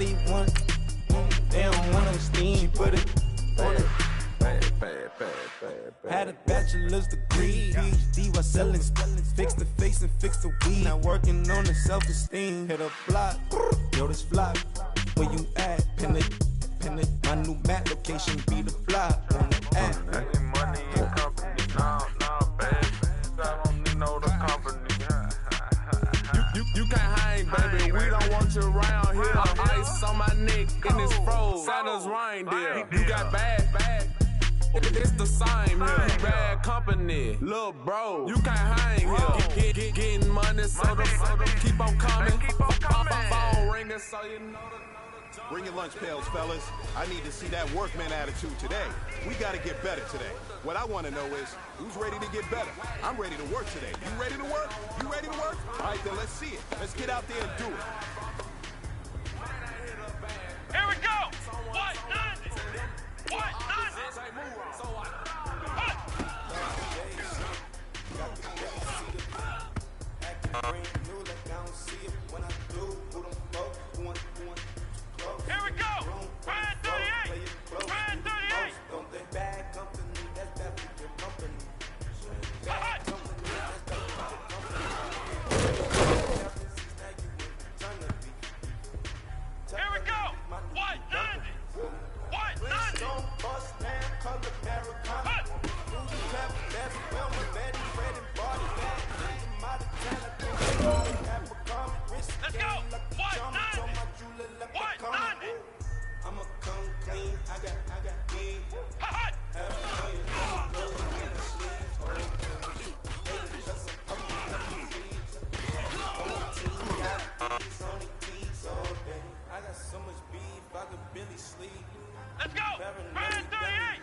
Everybody want, they don't want to steam. She put it on it. Had a bachelor's degree, PhD while selling. Fix the face and fix the weed. Now working on the self-esteem. Hit a block, yo, this flop. Where you at? Pin it. My new map location be the flop on the app. I need money and company. Nah, baby. I don't need no the company. You can't hang, baby. We don't want you around here. Ice on my neck in this fro. Santa's reindeer. You got bad. It's the same here. You bad company, little bro. You can't hang here. Getting money, so the keep on coming. Phone ringing, so you know the. Bring your lunch pails, fellas. I need to see that workman attitude today. We got to get better today. What I want to know is, who's ready to get better? I'm ready to work today. You ready to work? You ready to work? All right, then let's see it. Let's get out there and do it. Here we go! What? None! What? None! Here we go! Brand 38! Brand 38! Don't think bad company, that's definitely your company. Here we go! What? None! What? None! Don't bust down, color Americana. Who's the trap? That's Wilma, Betty, Fred, and Barty. Let's go! What? None! What? None! I'ma come clean. I got big. Hot! I got so much beef, I could barely sleep. Let's go! Brand 38!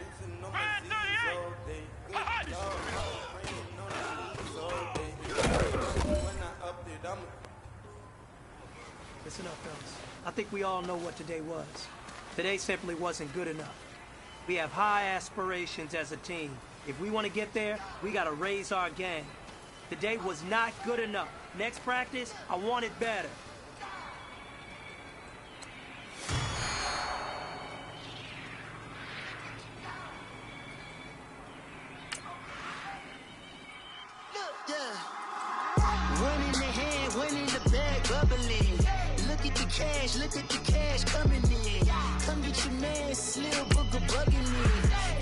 Brand 38! Hot! Listen up, fellas. I think we all know what today was. Today simply wasn't good enough. We have high aspirations as a team. If we want to get there, we got to raise our game. Today was not good enough. Next practice, I want it better. One in the hand, one in the bag, bubbling. Look at the cash coming in. Come get your man, Slim Booger bugging me.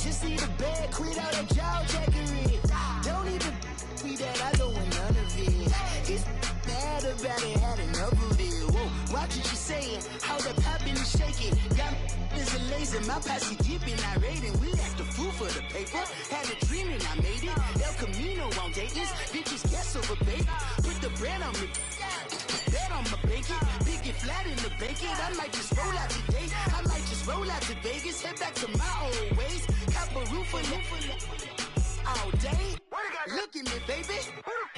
Just see the bag, quit all that jaw jackery. Don't even be that, I don't want none of it. It's bad about it, had enough of it. Whoa, watch what you saying, how the poppin' and shaking. Got is a laser, my posse dipping, I raiding. We act a fool for the paper. Had a dream and I made it. El Camino on Dayton's, bitches guess over bait. Put the brand on me. Bet on my bacon, big and flat in the bacon. I might just roll out today. I might just roll out to Vegas, head back to my old ways. Cop a roof for all day. Look at me, baby.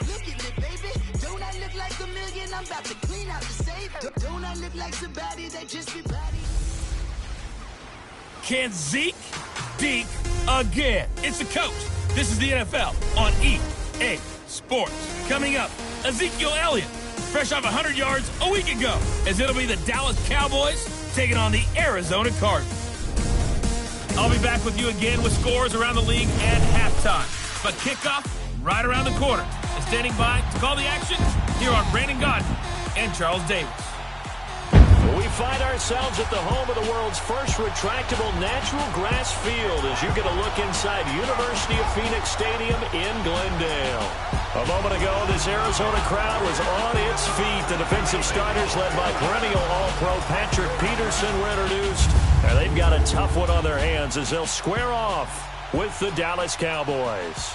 Look at me, baby. Don't I look like a million? I'm about to clean out the safe. Don't I look like somebody that just be body? Can Zeke deke again? It's the coach. This is the NFL on EA Sports. Coming up, Ezekiel Elliott, fresh off 100 yards a week ago, as it'll be the Dallas Cowboys taking on the Arizona Cardinals. I'll be back with you again with scores around the league at halftime. But kickoff right around the corner. And standing by to call the action here on Brandon Gaudin and Charles Davis. We find ourselves at the home of the world's first retractable natural grass field as you get a look inside University of Phoenix Stadium in Glendale. A moment ago, this Arizona crowd was on its feet. The defensive starters led by perennial All-Pro Patrick Peterson were introduced. And they've got a tough one on their hands as they'll square off with the Dallas Cowboys.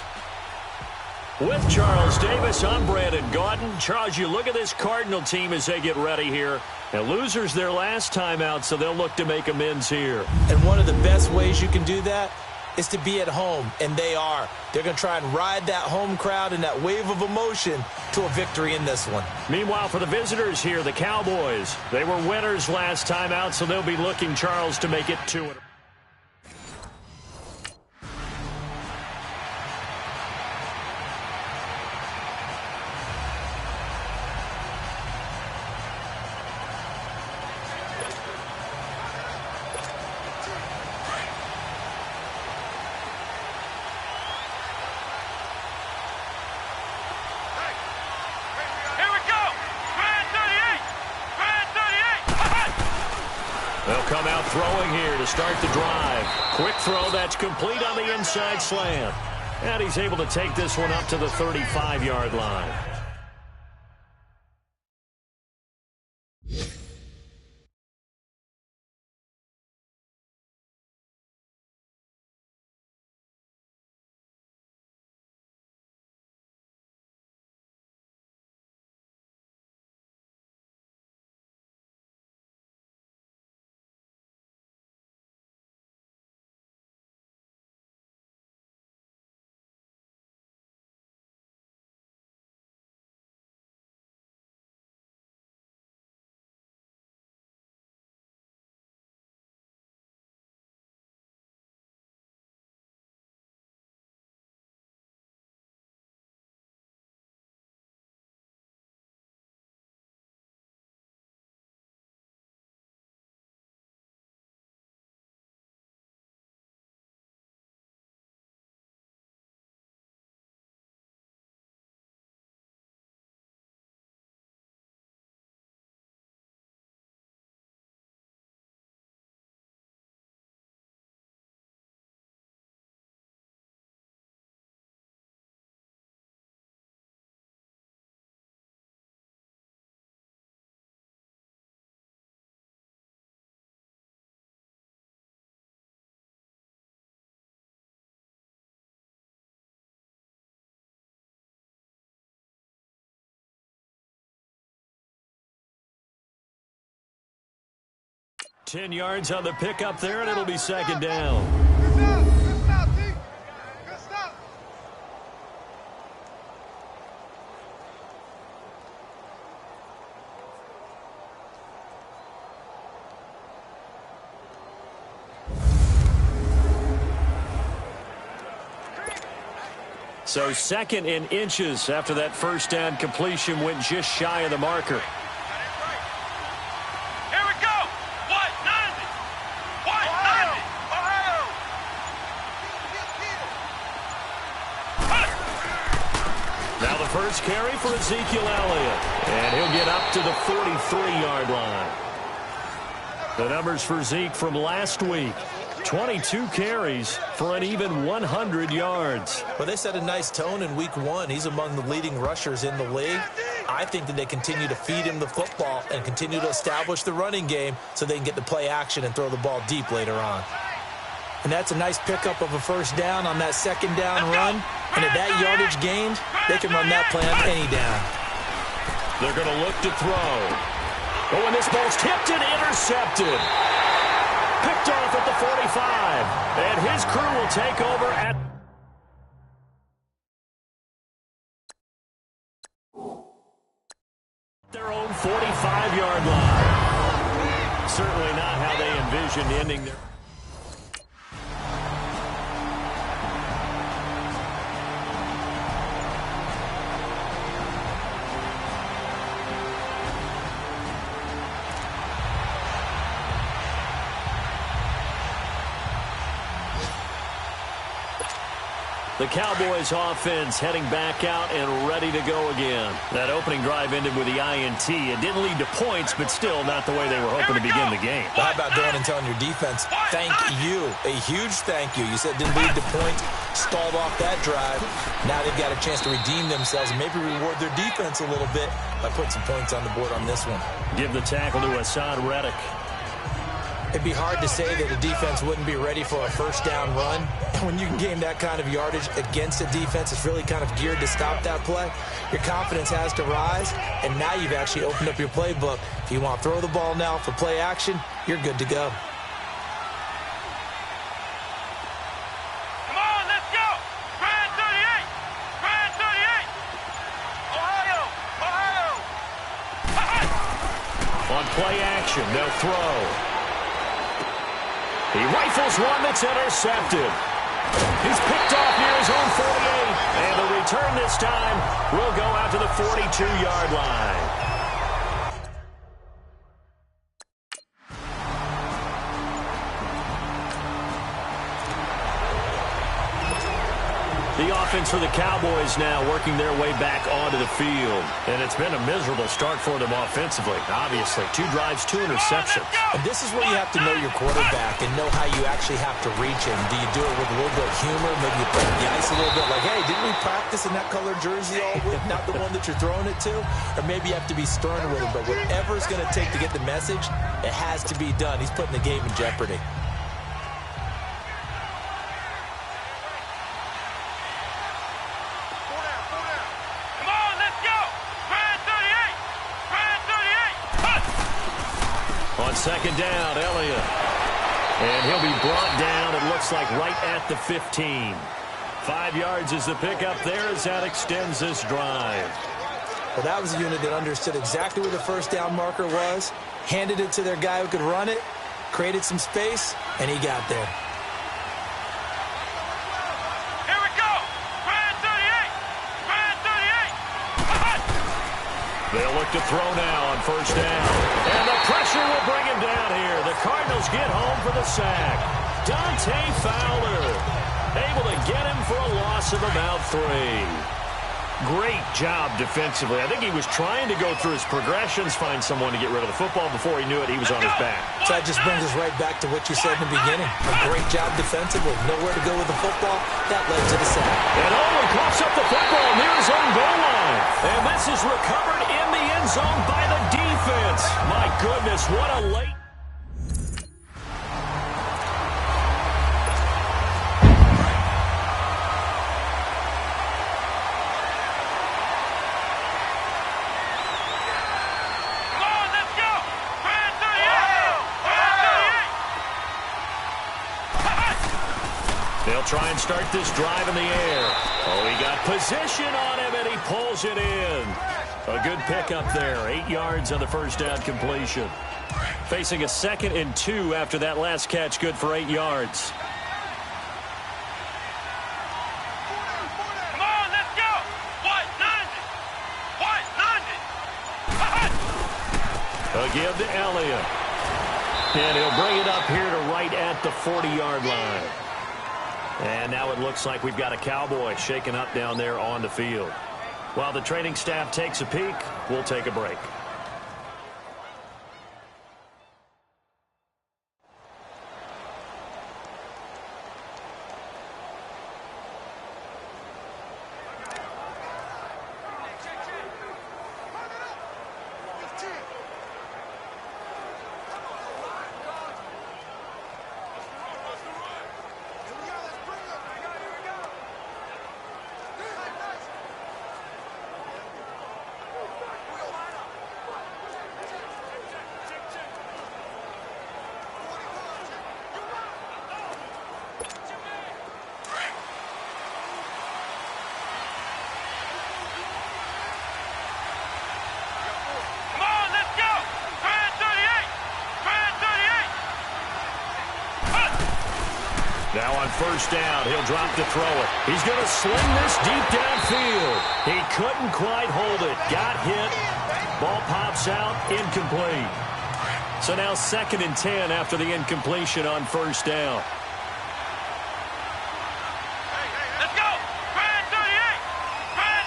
With Charles Davis, I'm Brandon Gaudin. Charles, you look at this Cardinal team as they get ready here. And losers their last time out, so they'll look to make amends here. And one of the best ways you can do that is to be at home, and they are. They're going to try and ride that home crowd and that wave of emotion to a victory in this one. Meanwhile, for the visitors here, the Cowboys, they were winners last time out, so they'll be looking, Charles, to make it 2. They'll come out throwing here to start the drive. Quick throw, that's complete on the inside slant. And he's able to take this one up to the 35-yard line. Ten yards on the pickup there, and it'll be second down. Good stop, D. Good stop. So second in inches after that first down completion went just shy of the marker. First carry for Ezekiel Elliott, and he'll get up to the 43-yard line. The numbers for Zeke from last week, 22 carries for an even 100 yards. Well, they set a nice tone in week 1. He's among the leading rushers in the league. I think that they continue to feed him the football and continue to establish the running game so they can get to play action and throw the ball deep later on. And that's a nice pickup of a first down on that second down run. And at that yardage gained, they can run that play on any down. They're going to look to throw. Oh, and this ball's tipped and intercepted. Picked off at the 45. And his crew will take over at their own 45-yard line. Certainly not how they envisioned ending their... The Cowboys offense heading back out and ready to go again. That opening drive ended with the INT. It didn't lead to points, but still not the way they were hoping to begin the game. Well, how about going and telling your defense, thank you, a huge thank you. You said it didn't lead to points, stalled off that drive. Now they've got a chance to redeem themselves and maybe reward their defense a little bit by putting some points on the board on this one. Give the tackle to Hassan Reddick. It'd be hard to say that a defense wouldn't be ready for a first down run. When you can gain that kind of yardage against a defense, it's really kind of geared to stop that play. Your confidence has to rise, and now you've actually opened up your playbook. If you want to throw the ball now for play action, you're good to go. Come on, let's go. Grand 38. Grand 38. Ohio. On play action, they'll throw. He rifles one that's intercepted. He's picked off near his own 48. And the return this time will go out to the 42-yard line. The offense for the Cowboys now working their way back onto the field. And it's been a miserable start for them offensively, obviously. 2 drives, 2 interceptions. And this is where you have to know your quarterback and know how you actually have to reach him. Do you do it with a little bit of humor? Maybe you break the ice a little bit like, hey, didn't we practice in that colored jersey all week? Not the one that you're throwing it to? Or maybe you have to be stern with him. But whatever it's going to take to get the message, it has to be done. He's putting the game in jeopardy. Second down, Elliott. And he'll be brought down, it looks like, right at the 15. 5 yards is the pickup there as that extends this drive. Well, that was a unit that understood exactly where the first down marker was, handed it to their guy who could run it, created some space, and he got there. Here we go! Brand 38! Brand 38! They'll look to throw now on first down. And the pressure will bring him down here. The Cardinals get home for the sack. Dante Fowler able to get him for a loss of about 3. Great job defensively. I think he was trying to go through his progressions, find someone to get rid of the football. Before he knew it, he was on his back. So that just brings us right back to what you said in the beginning. A great job defensively. Nowhere to go with the football. That led to the sack. And Owen coughs up the football near his own goal line. And this is recovered in the end zone by the defense. My goodness, what a late... Try and start this drive in the air. Oh, he got position on him, and he pulls it in. A good pickup there. 8 yards on the first down completion. Facing a 2nd and 2 after that last catch, good for 8 yards. Come on, let's go! White 90! A give to Elliott. And he'll bring it up here to right at the 40-yard line. And now it looks like we've got a Cowboy shaking up down there on the field. While the training staff takes a peek, we'll take a break. Now on first down, he'll drop to throw it. He's going to sling this deep downfield. He couldn't quite hold it. Got hit. Ball pops out. Incomplete. So now 2nd and 10 after the incompletion on first down. Let's go! Brand 38! Brand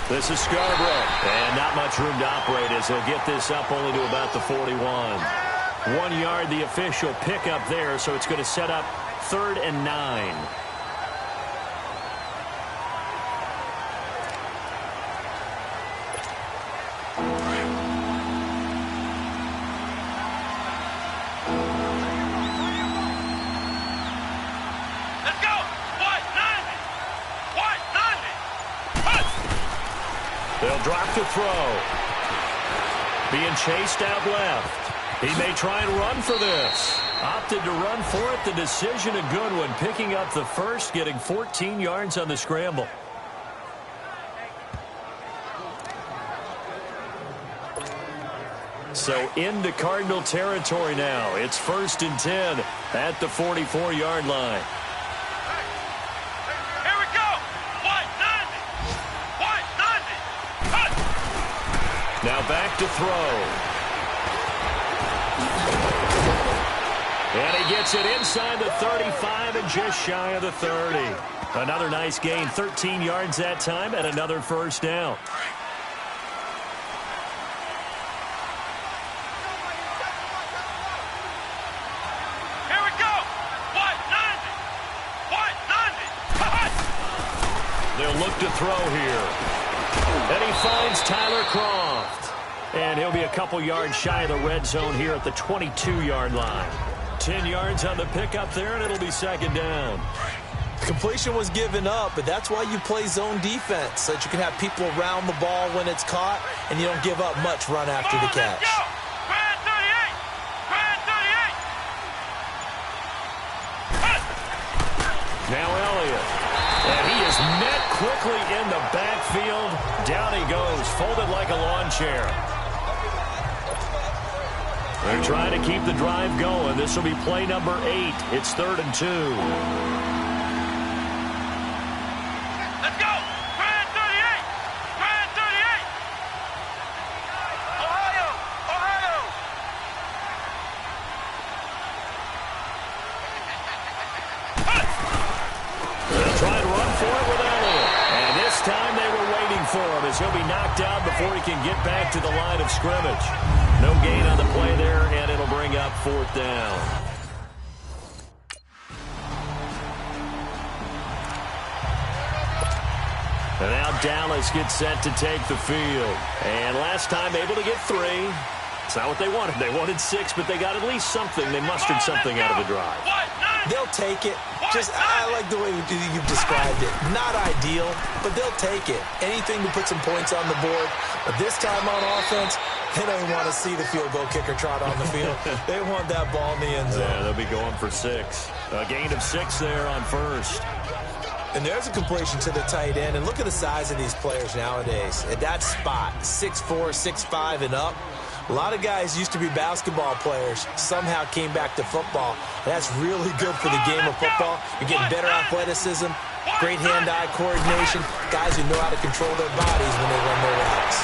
38! This is Scarborough. And not much room to operate as he'll get this up only to about the 41. 1 yard, the official pickup there, so it's going to set up 3rd and 9. Let's go! White 90! White 90! They'll drop to throw. Being chased out left. He may try and run for this. Opted to run for it. The decision a good one. Picking up the first, getting 14 yards on the scramble. So into Cardinal territory now. It's 1st and 10 at the 44-yard line. Here we go! White 90! White 90! Now back to throw. And he Gets it inside the 35 and just shy of the 30. Another nice gain, 13 yards that time, and another first down. Here we go. What? 90. They'll look to throw here. And he finds Tyler Croft. And he'll be a couple yards shy of the red zone here at the 22-yard line. 10 yards on the pickup there, and it'll be second down. Completion was given up, but that's why you play zone defense, so that you can have people around the ball when it's caught, and you don't give up much run after the catch. Now Elliott. And he is met quickly in the backfield. Down he goes, folded like a lawn chair. They're trying to keep the drive going. This will be play number 8. It's 3rd and 2. Let's go. 38. Ohio. They'll try and run for it with Elliott. And this time they were waiting for him as he'll be knocked out before he can get back to the line of scrimmage. No gain on the play there, and it'll bring up 4th down. And now Dallas gets set to take the field. And last time able to get 3. It's not what they wanted. They wanted 6, but they got at least something. They mustered something out of the drive. They'll take it. I like the way you've described it. Not ideal, but they'll take it. Anything to put some points on the board. But this time on offense, they don't want to see the field goal kicker trot on the field. They want that ball in the end zone. Yeah, they'll be going for 6. A gain of 6 there on first. And there's a completion to the tight end. And look at the size of these players nowadays. At that spot, 6'4", 6'5", and up. A lot of guys used to be basketball players, somehow came back to football. That's really good for the game of football. You're getting better athleticism, great hand-eye coordination, guys who know how to control their bodies when they run their routes.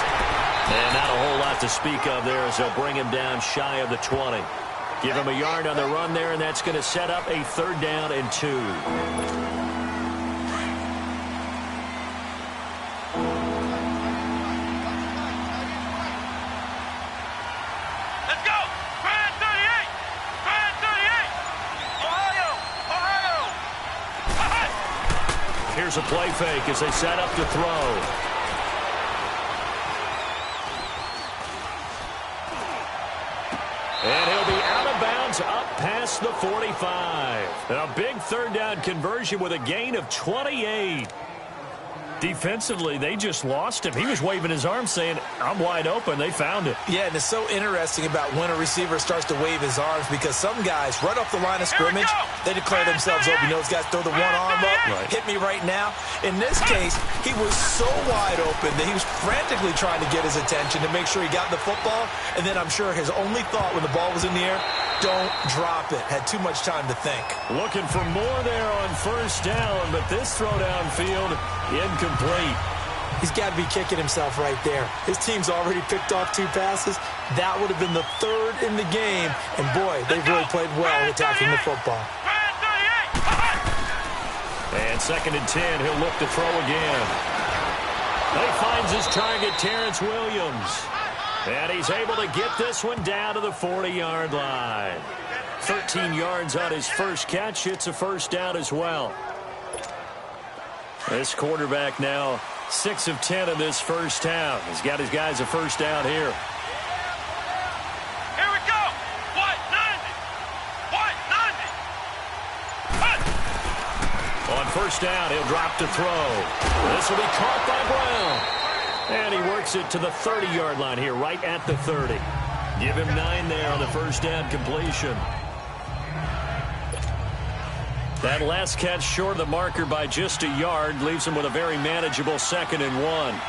And not a whole lot to speak of there as they'll bring him down shy of the 20. Give him a yard on the run there, and that's going to set up a 3rd down and 2. Here's a play fake as they set up to throw. And he'll be out of bounds up past the 45. And a big 3rd down conversion with a gain of 28. Defensively, they just lost him. He was waving his arms saying, I'm wide open. They found it. Yeah, and it's so interesting about when a receiver starts to wave his arms because some guys, right off the line of scrimmage, they declare themselves open. You know, those guys throw the one arm up, hit me right now. In this case, he was so wide open that he was frantically trying to get his attention to make sure he got the football. And then I'm sure his only thought when the ball was in the air, don't drop it. Had too much time to think. Looking for more there on 1st down, but this throw downfield, incomplete. He's got to be kicking himself right there. His team's already picked off 2 passes. That would have been the 3rd in the game. And, boy, they've really played well attacking the football. And 2nd and 10, he'll look to throw again. He finds his target, Terrence Williams. And he's able to get this one down to the 40-yard line. 13 yards on his first catch. It's a 1st down as well. This quarterback now 6 of 10 in this 1st half. He's got his guys a 1st down here. Here we go. What? 90. On 1st down, he'll drop to throw. This will be caught by Brown. And he works it to the 30-yard line here, right at the 30. Give him 9 there on the 1st down completion. That last catch short of the marker by just a yard leaves him with a very manageable 2nd and 1.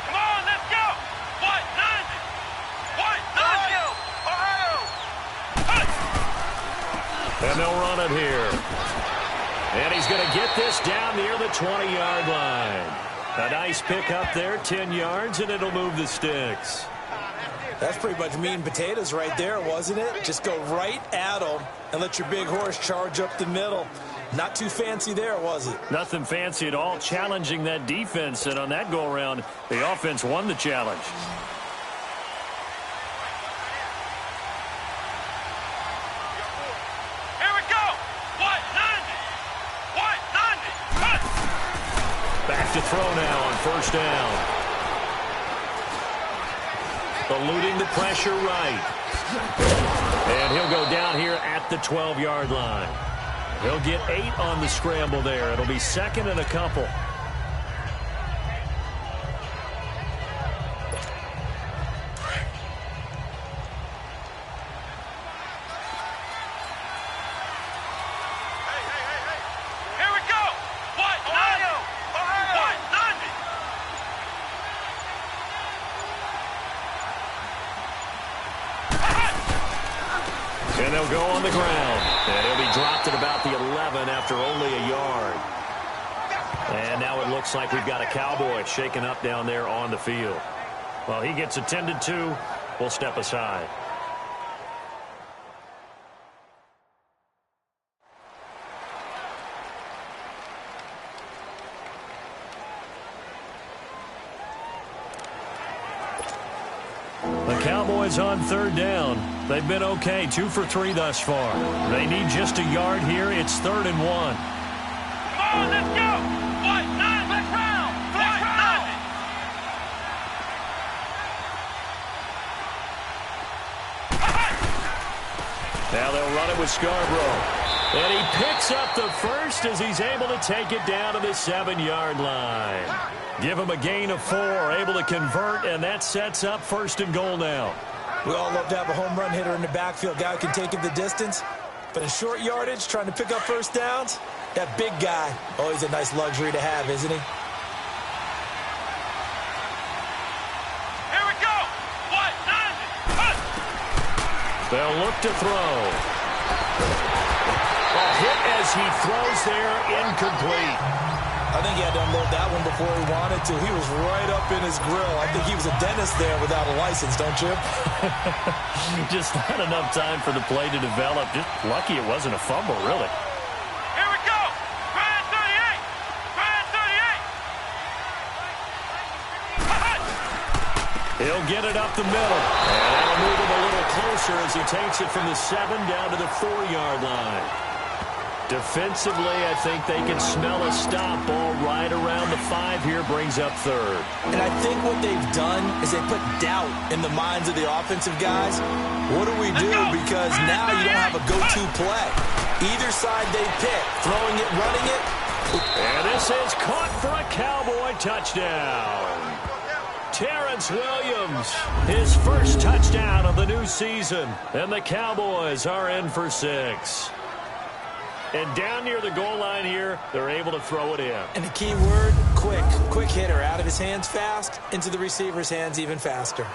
Come on, let's go. What? 90. And they'll run it here. And he's going to get this down near the 20-yard line. A nice pick up there, 10 yards, and it'll move the sticks. That's pretty much meat and potatoes right there, wasn't it? Just go right at them and let your big horse charge up the middle. Not too fancy there, was it? Nothing fancy at all, challenging that defense. And on that go-around, the offense won the challenge. Here we go. What 90? Back to throw now on first down. Eluding the pressure right. And he'll go down here at the 12-yard line. He'll get 8 on the scramble there. It'll be second and a couple. Here we go. What 90? What 90? And they'll go on the ground. And he'll be dropped at about the 11 after only a yard. And now it looks like we've got a Cowboy shaken up down there on the field. Well, he gets attended to. We'll step aside. The Cowboys on third down. They've been okay, 2 for 3 thus far. They need just a yard here. It's 3rd and 1. Come on, let's go. What 90? Flex round. Flex round. Now they'll run it with Scarborough. And he picks up the first as he's able to take it down to the 7-yard line. Give him a gain of 4, able to convert, and that sets up 1st and goal now. We all love to have a home run hitter in the backfield, guy who can take it the distance. But in short yardage, trying to pick up first downs, that big guy, always a nice luxury to have, isn't he? Here we go. What 90? They'll look to throw. A hit as he throws there, incomplete. I think he had to unload that one before he wanted to. He was right up in his grill. I think he was a dentist there without a license, don't you? Just not enough time for the play to develop. Just lucky it wasn't a fumble, really. Here we go. Brand 38. Brand 38. He'll get it up the middle. And that'll move him a little closer as he takes it from the 7 down to the 4-yard line. Defensively, I think they can smell a stop. Ball right around the 5 here, brings up 3rd. And I think what they've done is they put doubt in the minds of the offensive guys. What do we do? Because now you don't have a go-to play. Either side they pick, throwing it, running it. And this is caught for a Cowboy touchdown. Terrence Williams, his first touchdown of the new season. And the Cowboys are in for 6. And down near the goal line here, they're able to throw it in. And the key word, quick. Quick hitter. Out of his hands fast, into the receiver's hands even faster.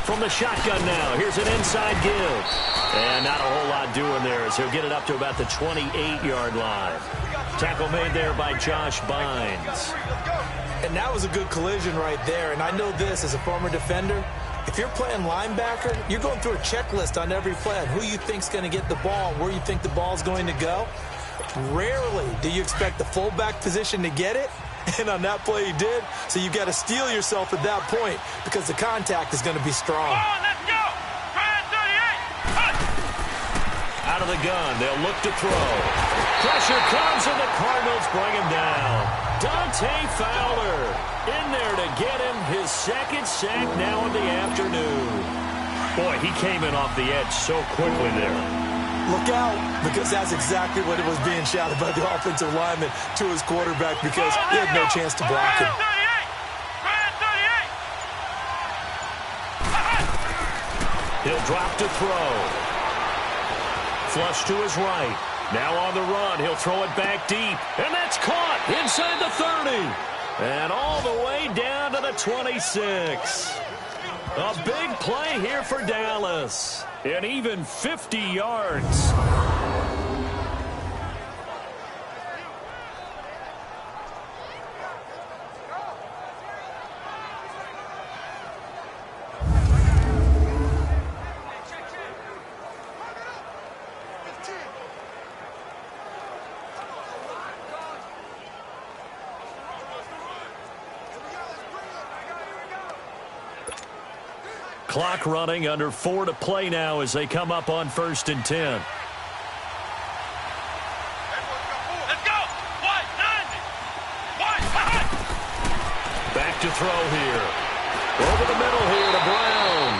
From the shotgun now, here's an inside give. And not a whole lot doing there as he'll get it up to about the 28-yard line. Tackle made there by Josh Bynes. And that was a good collision right there. And I know this as a former defender. If you're playing linebacker, you're going through a checklist on every play on who you think's going to get the ball, where you think the ball's going to go. Rarely do you expect the fullback position to get it. And on that play he did. So you've got to steel yourself at that point because the contact is going to be strong. Come on, let's go. Brand 38. Out of the gun, they'll look to throw. Pressure comes and the Cardinals bring him down. Dante Fowler in there to get him his second sack now in the afternoon. Boy, he came in off the edge so quickly there. Look out, because that's exactly what it was being shouted by the offensive lineman to his quarterback because he had no chance to block him. He'll drop to throw. Flush to his right. Now on the run, he'll throw it back deep. And that's caught inside the 30. And all the way down to the 26. A big play here for Dallas. And even 50 yards. Clock running, under 4 to play now as they come up on 1st and 10. Let's go! White, 90! White! Back to throw here. Over the middle here to Brown.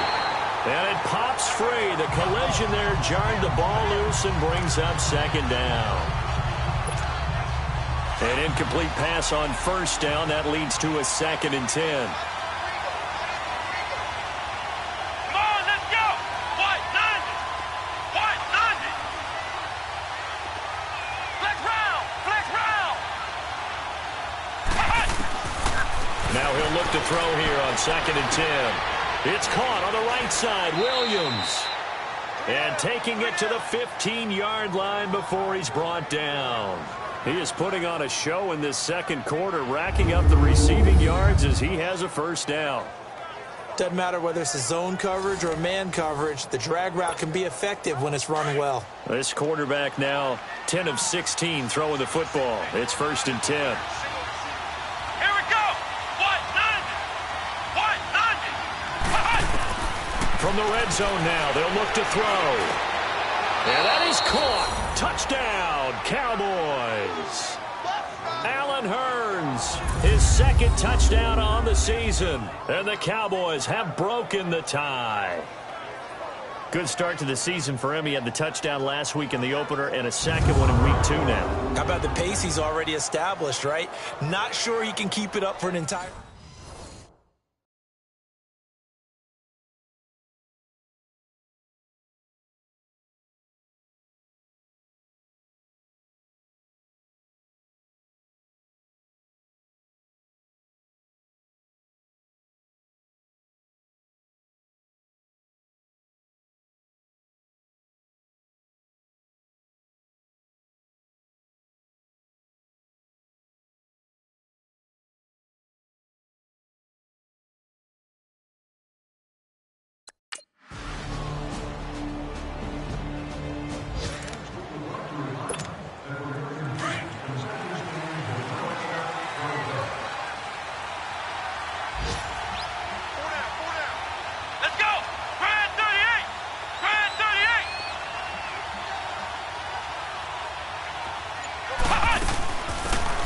And it pops free. The collision there jarred the ball loose and brings up 2nd down. An incomplete pass on 1st down. That leads to a 2nd and 10. Now he'll look to throw here on 2nd and 10. It's caught on the right side. Williams. And taking it to the 15-yard line before he's brought down. He is putting on a show in this 2nd quarter, racking up the receiving yards as he has a 1st down. Doesn't matter whether it's a zone coverage or a man coverage, the drag route can be effective when it's run well. This quarterback now 10 of 16 throwing the football. It's 1st and 10. From the red zone now, they'll look to throw. And that is caught. Touchdown, Cowboys. Allen Hurns, his 2nd touchdown on the season. And the Cowboys have broken the tie. Good start to the season for him. He had the touchdown last week in the opener and a 2nd one in week 2 now. How about the pace he's already established, right? Not sure he can keep it up for an entire...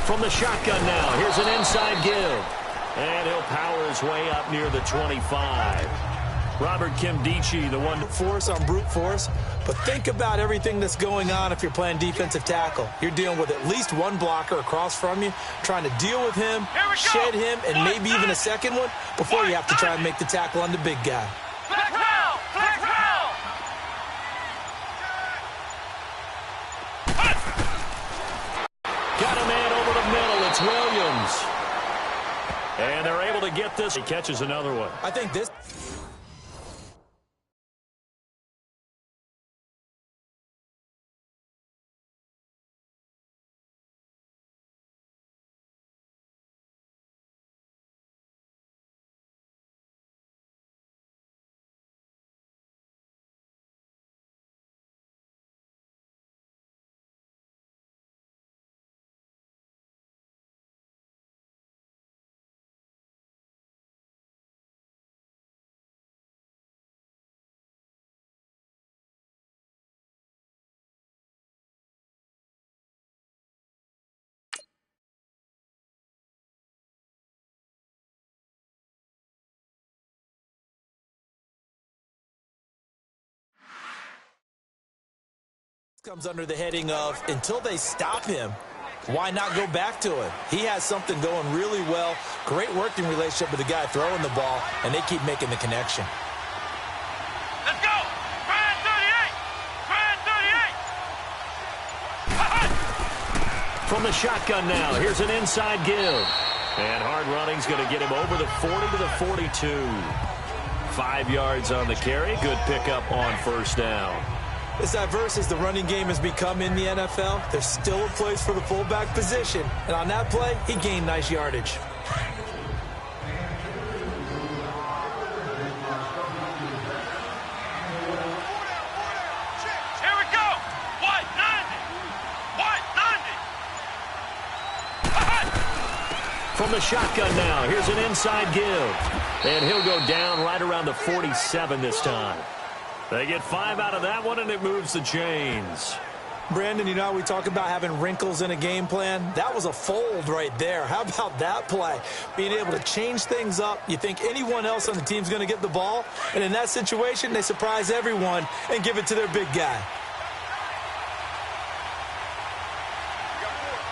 From the shotgun now, here's an inside give. And he'll power his way up near the 25. Robert Kimdichie, the one. Force on brute force, but think about everything that's going on if you're playing defensive tackle. You're dealing with at least one blocker across from you, trying to deal with him, shed him, and maybe even a 2nd one before you have to try and make the tackle on the big guy. Got a man over the middle. It's Williams. And they're able to get this. He catches another one. I think this... Comes under the heading of, until they stop him, why not go back to it? He has something going really well. Great working relationship with the guy throwing the ball, and they keep making the connection. Let's go! Brand 38! Brand 38! From the shotgun now, here's an inside give. And hard running's going to get him over the 40 to the 42. 5 yards on the carry. Good pickup on first down. As diverse as the running game has become in the NFL, there's still a place for the fullback position. And on that play, he gained nice yardage. Here we go! White 90! White 90! From the shotgun now, here's an inside give. And he'll go down right around the 47 this time. They get 5 out of that one, and it moves the chains. Brandon, you know how we talk about having wrinkles in a game plan? That was a fold right there. How about that play? Being able to change things up. You think anyone else on the team's going to get the ball? And in that situation, they surprise everyone and give it to their big guy.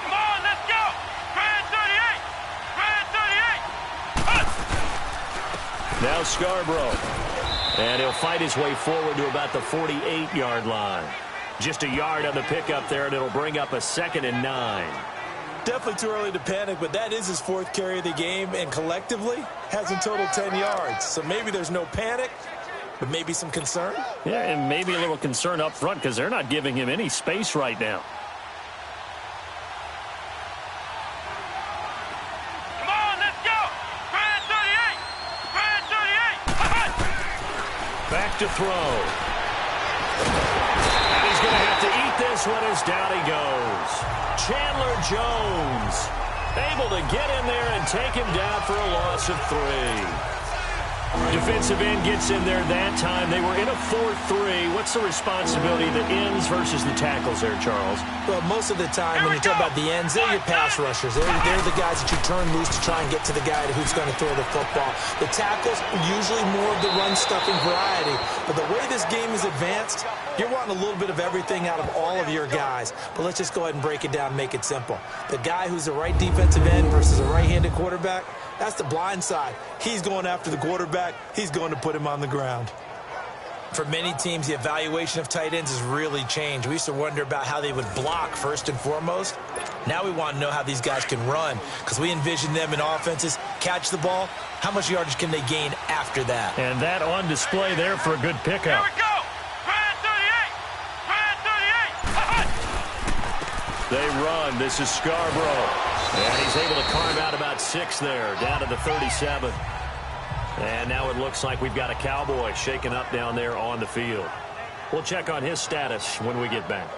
Come on, let's go! Brand 38! Brand 38! Now Scarborough. And he'll fight his way forward to about the 48-yard line. Just a yard on the pickup there, and it'll bring up a 2nd and 9. Definitely too early to panic, but that is his 4th carry of the game, and collectively has in total 10 yards. So maybe there's no panic, but maybe some concern. Yeah, and maybe a little concern up front because they're not giving him any space right now. Come on, let's go! Brand 38! Brand 38! Back to throw. And he's going to have to eat this one as down he goes. Chandler Jones able to get in there and take him down for a loss of 3. Defensive end gets in there that time. They were in a 4-3. What's the responsibility that ends versus the tackles there, Charles? Well, most of the time when you talk about the ends, they're your pass rushers. They're the guys that you turn loose to try and get to the guy who's going to throw the football. The tackles, usually more of the run-stuffing variety. But the way this game is advanced, you're wanting a little bit of everything out of all of your guys. But let's just go ahead and break it down and make it simple. The guy who's the right defensive end versus a right-handed quarterback, that's the blind side. He's going after the quarterback. He's going to put him on the ground. For many teams, the evaluation of tight ends has really changed. We used to wonder about how they would block first and foremost. Now we want to know how these guys can run because we envision them in offenses, catch the ball. How much yardage can they gain after that? And that on display there for a good pickup. Here we go! Brand 38! Brand 38! They run. This is Scarborough. And he's able to carve out about 6 there, down to the 37. And now it looks like we've got a Cowboy shaken up down there on the field. We'll check on his status when we get back.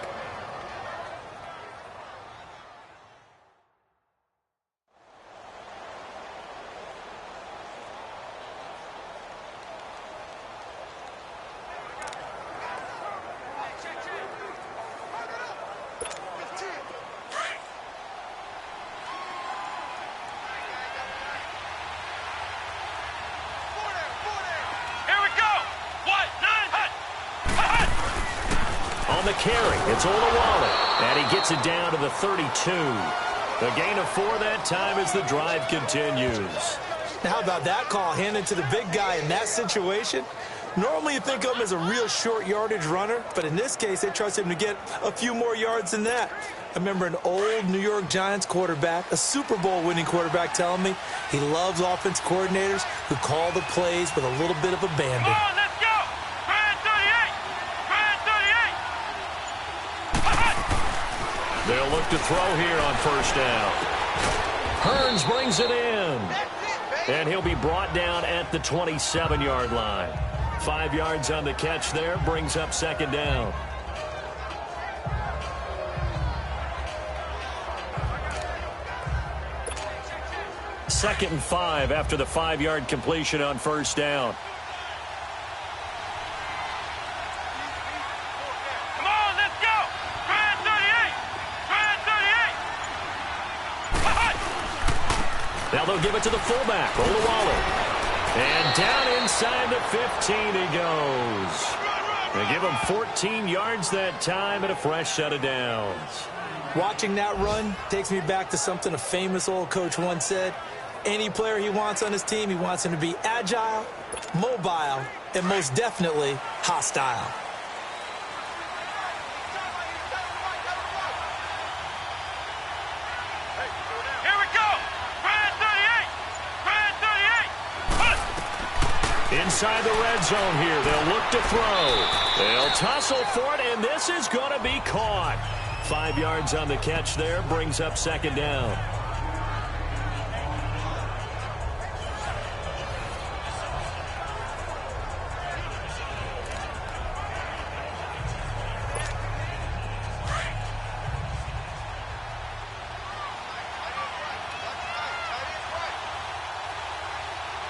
On the carry, it's Olawale, and he gets it down to the 32. The gain of 4 that time as the drive continues. Now, how about that call handed to the big guy in that situation? Normally you think of him as a real short yardage runner, but in this case they trust him to get a few more yards than that. I remember an old New York Giants quarterback, a Super Bowl winning quarterback, telling me he loves offense coordinators who call the plays with a little bit of abandon. Come on, let's go! Brand 38! Brand 38! They'll look to throw here on first down. Hearns brings it in. And he'll be brought down at the 27-yard line. 5 yards on the catch there, brings up second down. Second and 5 after the 5-yard completion on first down. Come on, let's go! Brand 38! Brand 38! Now they'll give it to the fullback, Olawale. And down inside the 15 he goes. They give him 14 yards that time and a fresh set of downs. Watching that run takes me back to something a famous old coach once said. Any player he wants on his team, he wants him to be agile, mobile, and most definitely hostile. Here we go. Brand 38. Brand 38. Inside the red zone here, they'll look to throw. They'll tussle for it, and this is going to be caught. 5 yards on the catch there, brings up second down.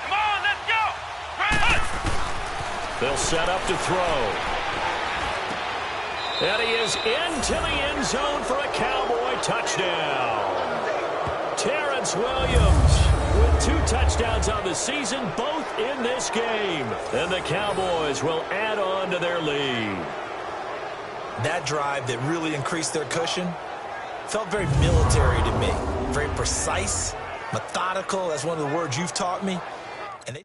Come on, let's go. They'll set up to throw. And he is into the end zone for a Cowboy touchdown. Terrence Williams with 2 touchdowns on the season, both in this game. And the Cowboys will add on to their lead. That drive that really increased their cushion felt very military to me. Very precise, methodical. That's one of the words you've taught me. And they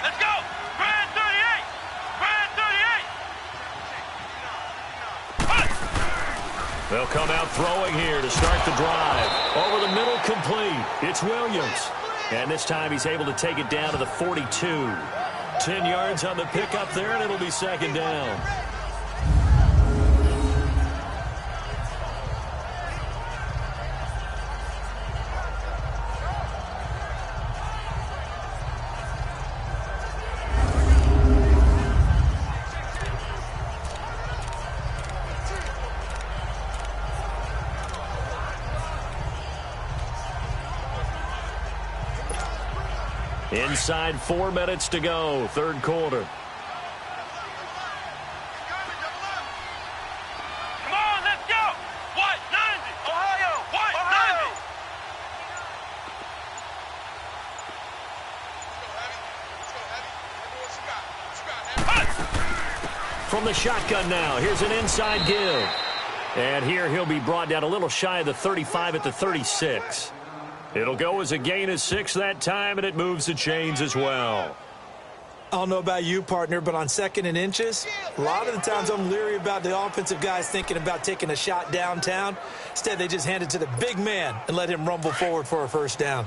Let's go. Brand 38. Brand 38. They'll come out throwing here to start the drive. Over the middle, complete. It's Williams. And this time he's able to take it down to the 42. 10 yards on the pickup there, and it'll be second down. Inside 4 minutes to go, third quarter. Come on, let's go. White 90. Ohio. White 90. From the shotgun now, here's an inside give. And here he'll be brought down a little shy of the 35 at the 36. It'll go as a gain of 6 that time, and it moves the chains as well. I don't know about you, partner, but on 2nd and inches, a lot of the times I'm leery about the offensive guys thinking about taking a shot downtown. Instead, they just hand it to the big man and let him rumble forward for a first down.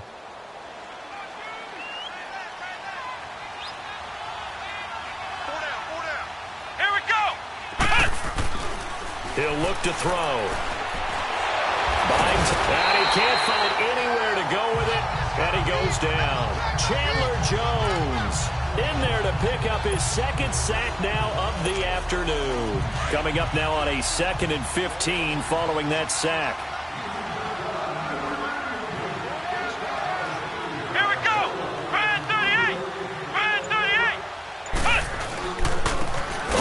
Here we go. He'll look to throw. Binds, and he can't find anywhere to go with it, and he goes down. Chandler Jones in there to pick up his 2nd sack now of the afternoon. Coming up now on a 2nd and 15 following that sack. Here we go. Brand 38. Brand 38.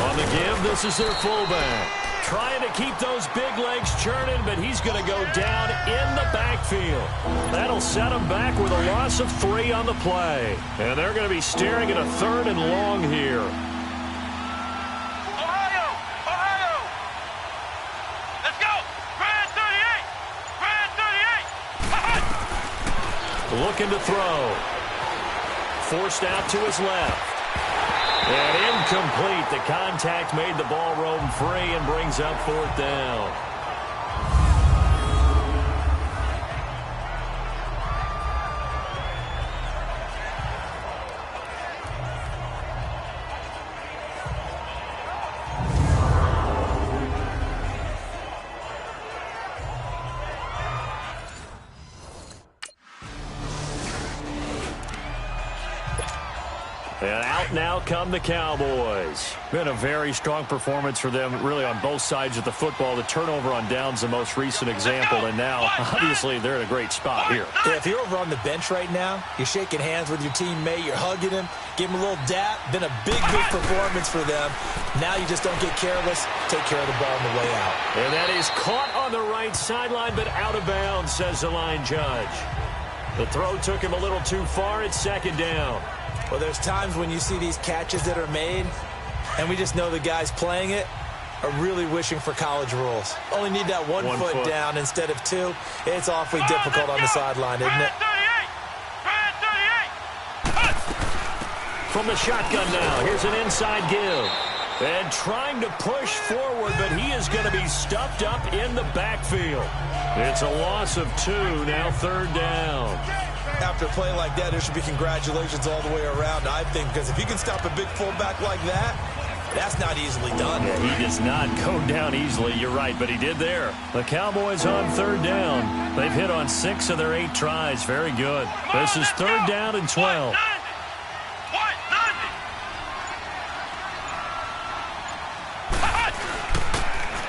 On the give, this is their fullback. Trying to keep those big legs churning, but he's going to go down in the backfield. That'll set him back with a loss of 3 on the play. And they're going to be staring at a 3rd and long here. Ohio. Let's go. Brand 38. Brand 38. Looking to throw. Forced out to his left. And incomplete. The contact made the ball roam free and brings up 4th down. And out now come the Cowboys. Been a very strong performance for them, really, on both sides of the football. The turnover on downs, the most recent example, and now, obviously, they're in a great spot here. Yeah, if you're over on the bench right now, you're shaking hands with your teammate, you're hugging him, give him a little dap. Been a big performance for them. Now you just don't get careless. Take care of the ball on the way out. And that is caught on the right sideline, but out of bounds, says the line judge. The throw took him a little too far. It's second down. Well, there's times when you see these catches that are made, and we just know the guys playing it are really wishing for college rules. Only need that one foot down instead of two. It's awfully difficult on the sideline, isn't it? From the shotgun now, here's an inside give. And trying to push forward, but he is going to be stuffed up in the backfield. It's a loss of 2, now third down. After a play like that, there should be congratulations all the way around, I think, because if you can stop a big fullback like that, that's not easily done. Yeah, he does not go down easily, you're right, but he did there. The Cowboys on third down. They've hit on 6 of their 8 tries. Very good. This is third down and 12.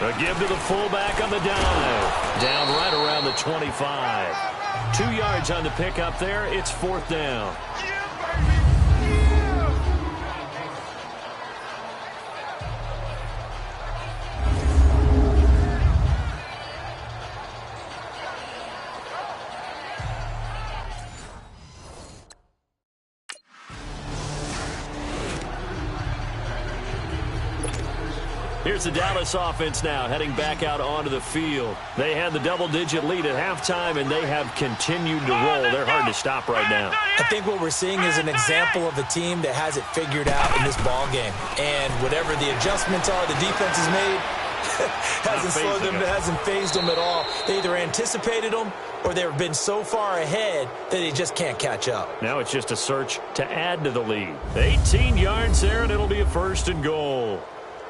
A give to the fullback on the dive. Down right around the 25. 2 yards on the pickup there. It's fourth down. Here's the Dallas offense now, heading back out onto the field. They had the double-digit lead at halftime, and they have continued to roll. They're hard to stop right now. I think what we're seeing is an example of a team that has it figured out in this ball game. And whatever the adjustments are the defense has made, hasn't slowed them, hasn't phased them at all. They either anticipated them or they've been so far ahead that they just can't catch up. Now it's just a search to add to the lead. 18 yards there, and it'll be a first and goal.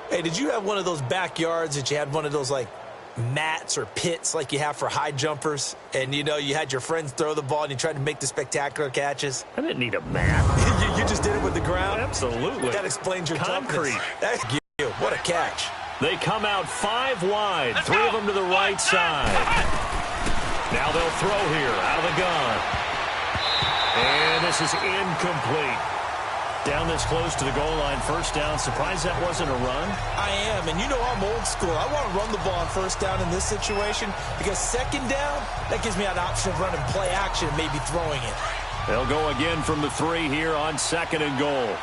Hey, did you have one of those backyards that you had one of those, like, mats or pits like you have for high jumpers? And, you know, you had your friends throw the ball and you tried to make the spectacular catches? I didn't need a mat. you just did it with the ground? Absolutely. That explains your concrete. Thank you. What a catch. They come out 5 wide, 3 of them to the right side. Now they'll throw here out of the gun. And this is incomplete. Down this close to the goal line, first down. Surprised that wasn't a run? I am, and you know I'm old school. I want to run the ball on first down in this situation because second down, that gives me an option of running play action and maybe throwing it. They'll go again from the 3 here on second and goal.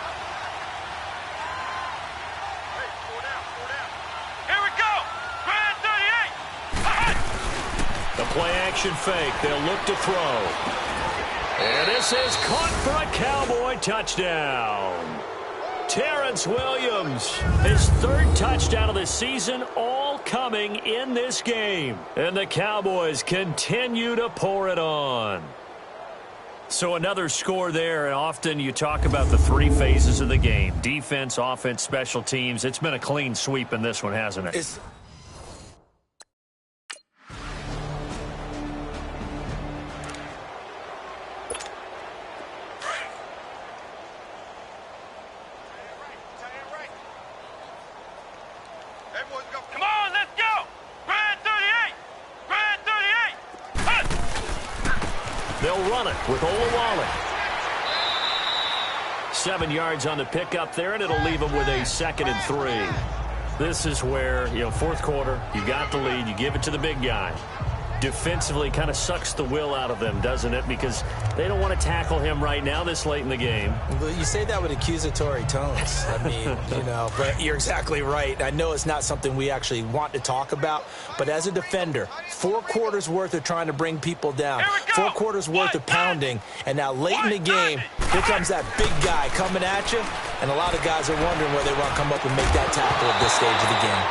Here we go. Grand 38. The play action fake. They'll look to throw. And this is caught for a Cowboy touchdown. Terrence Williams, his 3rd touchdown of the season, all coming in this game. And the Cowboys continue to pour it on. So another score there, and often you talk about the 3 phases of the game. Defense, offense, special teams. It's been a clean sweep in this one, hasn't it? Come on, let's go! Grand 38! Grand 38! They'll run it with Olawale. 7 yards on the pickup there, and it'll leave them with a 2nd and 3. This is where, you know, fourth quarter, you got the lead, you give it to the big guy. Defensively kind of sucks the will out of them, doesn't it? Because they don't want to tackle him right now this late in the game. Well, you say that with accusatory tones. I mean, you know, but you're exactly right. I know it's not something we actually want to talk about, but as a defender, 4 quarters worth of trying to bring people down, 4 quarters worth of pounding, and now late in the game, here comes that big guy coming at you, and a lot of guys are wondering whether they want to come up and make that tackle at this stage of the game.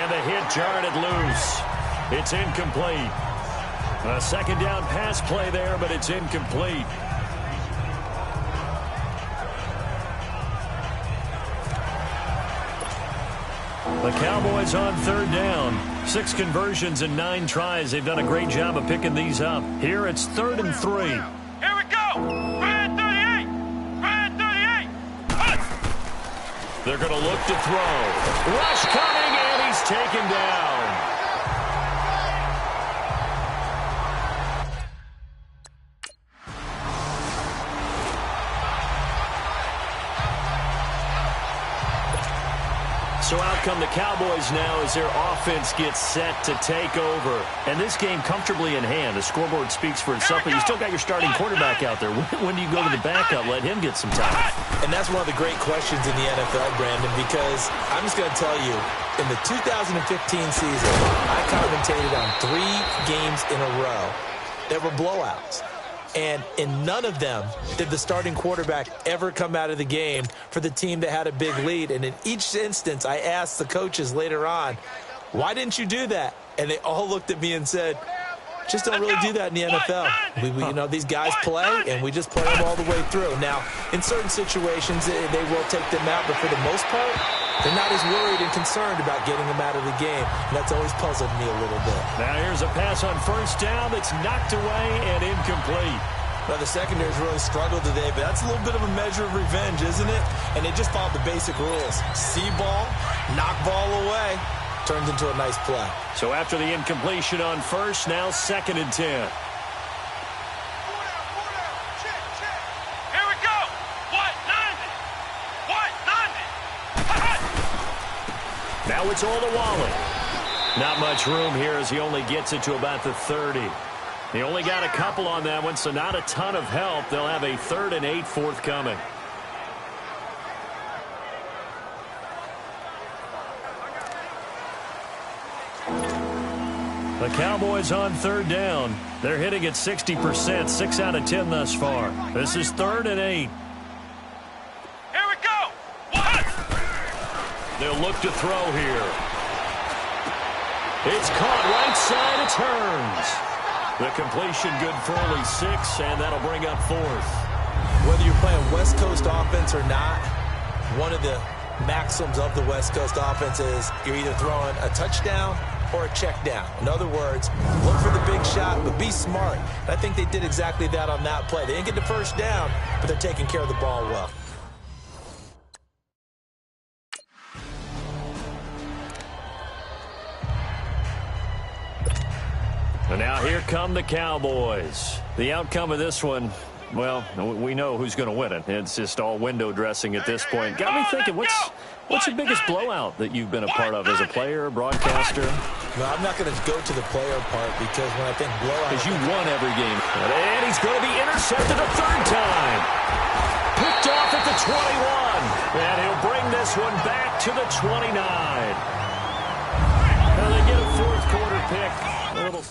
And the hit jarred it loose. It's incomplete. A 2nd down pass play there, but it's incomplete. The Cowboys on 3rd down. 6 conversions and 9 tries. They've done a great job of picking these up. Here it's 3rd and 3. Here we go! Grand 38! Grand 38! They're going to look to throw. Rush coming, and he's taken down. So out come the Cowboys now as their offense gets set to take over. And this game comfortably in hand. The scoreboard speaks for itself, but you still got your starting quarterback out there. When do you go to the backup? Let him get some time. And that's one of the great questions in the NFL, Brandon, because I'm just going to tell you, in the 2015 season, I commentated on 3 games in a row that were blowouts. And in none of them did the starting quarterback ever come out of the game for the team that had a big lead. And in each instance, I asked the coaches later on, why didn't you do that? And they all looked at me and said, just don't really do that in the NFL. You know, these guys play, and we just play them all the way through. Now, in certain situations, they will take them out, but for the most part, they're not as worried and concerned about getting them out of the game. And that's always puzzled me a little bit. Now here's a pass on first down that's knocked away and incomplete. Well, the secondary's really struggled today, but that's a little bit of a measure of revenge, isn't it? And they just followed the basic rules. See ball, knock ball away, turns into a nice play. So after the incompletion on first, now 2nd and 10. Here we go. What 90? What 90? Now it's all to Wally. Not much room here as he only gets it to about the 30. He only got a couple on that one, so not a ton of help. They'll have a 3rd and 8 forthcoming. The Cowboys on 3rd down. They're hitting at 60%, 6 out of 10 thus far. This is 3rd and 8. Here we go. What? They'll look to throw here. It's caught right side. It turns. The completion good for only 6, and that'll bring up 4th. Whether you're playing West Coast offense or not, one of the maxims of the West Coast offense is you're either throwing a touchdown or a check down. In other words, look for the big shot, but be smart. And I think they did exactly that on that play. They didn't get the first down, but they're taking care of the ball well. And now here come the Cowboys. The outcome of this one, well, we know who's going to win it. It's just all window dressing at this point. Got me thinking, what's the biggest blowout that you've been a part of as a player, broadcaster? No, I'm not going to go to the player part because when I think blowout... Because you won every game. And he's going to be intercepted a 3rd time. Picked off at the 21. And he'll bring this one back to the 29. Now they get a 4th quarter pick. A little...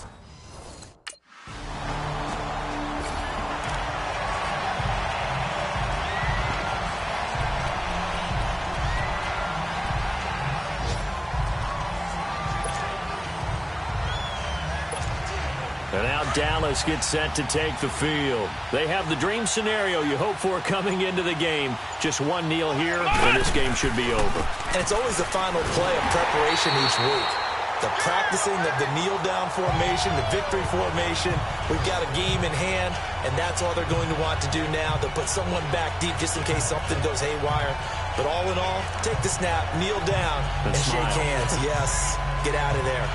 And now Dallas gets set to take the field. They have the dream scenario you hope for coming into the game. Just one kneel here, and this game should be over. And it's always the final play of preparation each week. The practicing of the kneel-down formation, the victory formation. We've got a game in hand, and that's all they're going to want to do now. They'll put someone back deep just in case something goes haywire. But all in all, take the snap, kneel down, and shake hands. Yes, get out of there.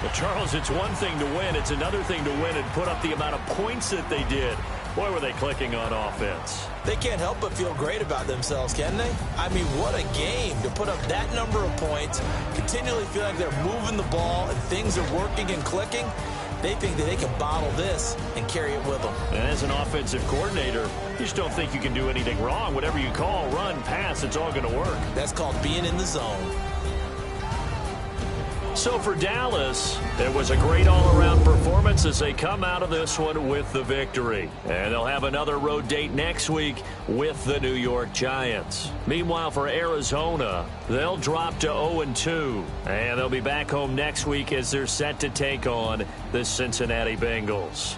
Well, Charles, it's one thing to win. It's another thing to win and put up the amount of points that they did. Boy, were they clicking on offense. They can't help but feel great about themselves, can they? I mean, what a game to put up that number of points, continually feel like they're moving the ball and things are working and clicking. They think that they can bottle this and carry it with them. And as an offensive coordinator, you just don't think you can do anything wrong. Whatever you call, run, pass, it's all going to work. That's called being in the zone. So for Dallas, it was a great all-around performance as they come out of this one with the victory. And they'll have another road date next week with the New York Giants. Meanwhile, for Arizona, they'll drop to 0-2. And they'll be back home next week as they're set to take on the Cincinnati Bengals.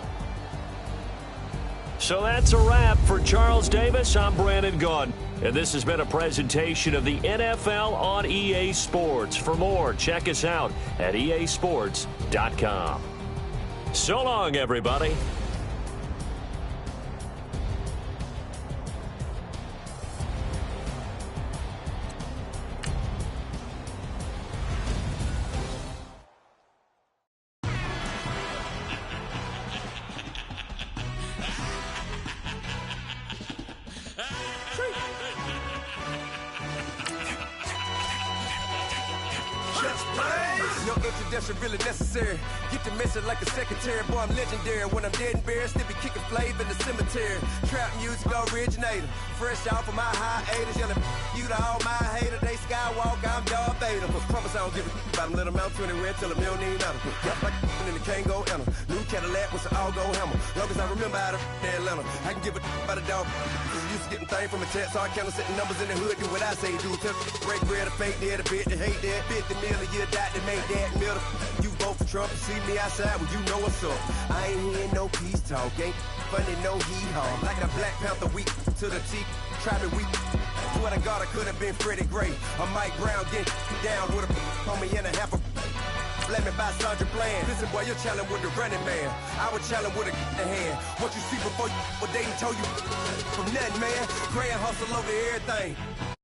So that's a wrap for Charles Davis. I'm Brandon Gunn. And this has been a presentation of the NFL on EA Sports. For more, check us out at easports.com. So long, everybody. No introduction really necessary. Get the message like a secretary. Boy, I'm legendary. When I'm dead and buried, still be kicking flavor in the cemetery. Trap music originator. Fresh off of my hiatus. Yelling you to all my haters. They skywalk, I'm Darth Vader. Promise I don't give a about them. Let them out 20 red till a million need out. Got like and the can't go enter. New Cadillac with an all-go hammer. Long as I remember out of Atlanta. I can give a about a dog. Used to getting things from a text. So I count setting numbers in the hood. Do what I say do. Break bread, a fake dead, a bit to hate that. 50 million, you died to make that middle. You vote for Trump and see me outside, well, you know what's up. I ain't hearing no peace talk, ain't funny, no hee-haw. Like a Black Panther weak to the teeth, try me weak. Swear to God, I could have been Freddie Gray. Or Mike Brown getting down with a homie and a half a. Let me buy Sandra Bland. Listen, boy, you're challenging with the running man. I would challenge with a hand. What you see before you, what they told you from nothing, man. Grand hustle over everything.